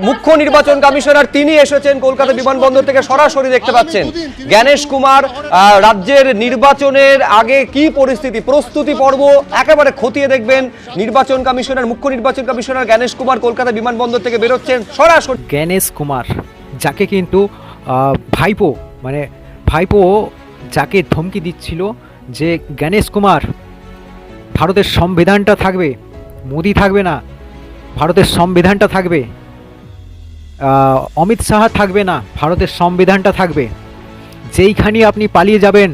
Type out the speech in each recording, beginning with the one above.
মুখ্য নির্বাচন কমিশনার তিনি এসেছেন কলকাতা বিমানবন্দর থেকে, সরাসরি দেখতে পাচ্ছেন জ্ঞানেশ কুমার। রাজ্যের নির্বাচনের আগে কি পরিস্থিতি, প্রস্তুতি পর্ব একেবারে খতিয়ে দেখবেন। নির্বাচন কমিশনার, মুখ্য নির্বাচন কমিশনার জ্ঞানেশ কুমার কলকাতা বিমানবন্দর থেকে বেরোচ্ছেন সরাসরি। জ্ঞানেশ কুমার যাকে কিন্তু ভাইপো যাকে ধমকি দিচ্ছিল যে জ্ঞানেশ কুমার, ভারতের সংবিধানটা থাকবে, মোদি থাকবে না, ভারতের সংবিধানটা থাকবে, অমিত শাহ থাকবে না, ভারতের সংবিধানটা থাকবে। যেইখানে আপনি পালিয়ে যাবেন,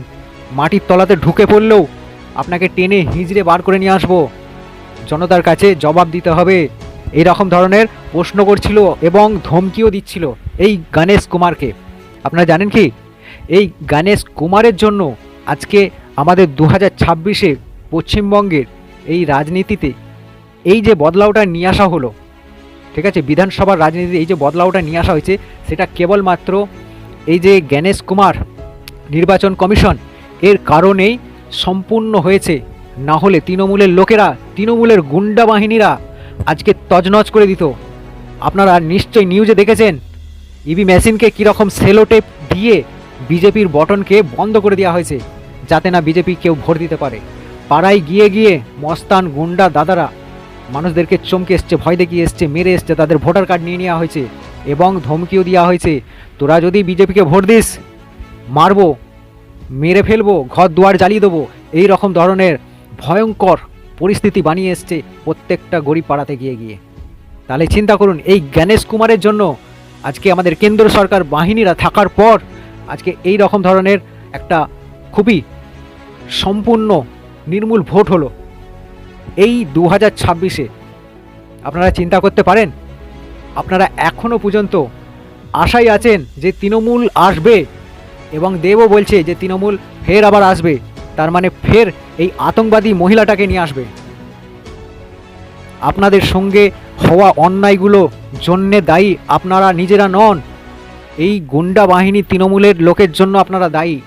মাটির তলাতে ঢুকে পড়লেও আপনাকে টেনে হিঁচড়ে বার করে নিয়ে আসবো, জনতার কাছে জবাব দিতে হবে, এই রকম ধরনের প্রশ্ন করছিল এবং ধমকিও দিচ্ছিল এই গণেশ কুমারকে। আপনারা জানেন কি, এই গণেশ কুমারের জন্য আজকে আমাদের 2026-এ পশ্চিমবঙ্গের এই রাজনীতিতে এই যে বদলাওটা নিয়ে আসা হলো, ঠিক আছে, বিধানসভার রাজনীতিতে এই যে বদলাওটা নিয়ে আসা হয়েছে, সেটা কেবলমাত্র এই যে জ্ঞানেশ কুমার নির্বাচন কমিশন এর কারণেই সম্পূর্ণ হয়েছে। না হলে তৃণমূলের লোকেরা, তৃণমূলের গুন্ডা বাহিনীরা আজকে তজনজ করে দিত। আপনারা নিশ্চয়ই নিউজে দেখেছেন ইভি মেশিনকে কীরকম সেলোটেপ দিয়ে বিজেপির বটনকে বন্ধ করে দেওয়া হয়েছে, যাতে না বিজেপি কেউ ভোট দিতে পারে। পাড়ায় গিয়ে গিয়ে মস্তান গুন্ডা দাদারা মানুষদেরকে চমকে এসছে, ভয় দেখিয়ে এসছে, মেরে এসছে, তাদের ভোটার কার্ড নিয়ে নেওয়া হয়েছে এবং ধমকিও দেওয়া হয়েছে, তোরা যদি বিজেপিকে ভোট দিস মারবো, মেরে ফেলবো, ঘর দুয়ার জ্বালিয়ে দেবো। এই রকম ধরনের ভয়ঙ্কর পরিস্থিতি বানিয়ে এসছে প্রত্যেকটা গরিব পাড়াতে গিয়ে গিয়ে। তাহলে চিন্তা করুন, এই জ্ঞানেশ কুমারের জন্য আজকে আমাদের কেন্দ্র সরকার বাহিনীরা থাকার পর আজকে এই রকম ধরনের একটা খুবই সম্পূর্ণ নির্মূল ভোট হলো এই 2026-এ। আপনারা চিন্তা করতে পারেন, আপনারা এখনও পর্যন্ত আশায় আছেন যে তৃণমূল আসবে এবং দেবও বলছে যে তৃণমূল ফের আবার আসবে, তার মানে ফের এই আতঙ্কবাদী মহিলাটাকে নিয়ে আসবে। আপনাদের সঙ্গে হওয়া অন্যায়গুলো জন্যে দায়ী আপনারা নিজেরা নন, এই গুন্ডা বাহিনী তৃণমূলের লোকের জন্য আপনারা দায়ী।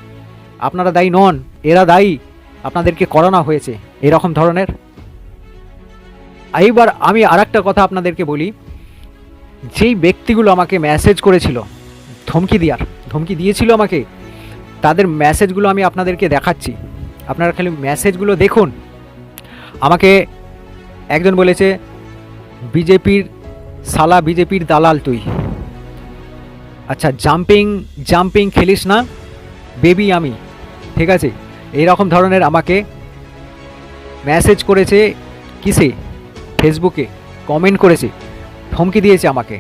আপনারা দায়ী নন, এরা দায়ী, আপনাদেরকে করানো হয়েছে এরকম ধরনের। এইবার আমি আরেকটা কথা আপনাদেরকে বলি, যেই ব্যক্তিগুলো আমাকে মেসেজ করেছিল ধমকি দিয়েছিল আমাকে, তাদের মেসেজগুলো আমি আপনাদেরকে দেখাচ্ছি। আপনারা খালি মেসেজগুলো দেখুন। আমাকে একজন বলেছে, বিজেপির সালা, বিজেপির দালাল তুই, আচ্ছা জাম্পিং খেলিস না বেবি আমি, ঠিক আছে, এইরকম ধরনের আমাকে মেসেজ করেছে। কিসে? ফেসবুকে কমেন্ট করেছে, ধমকি দিয়েছে আমাকে।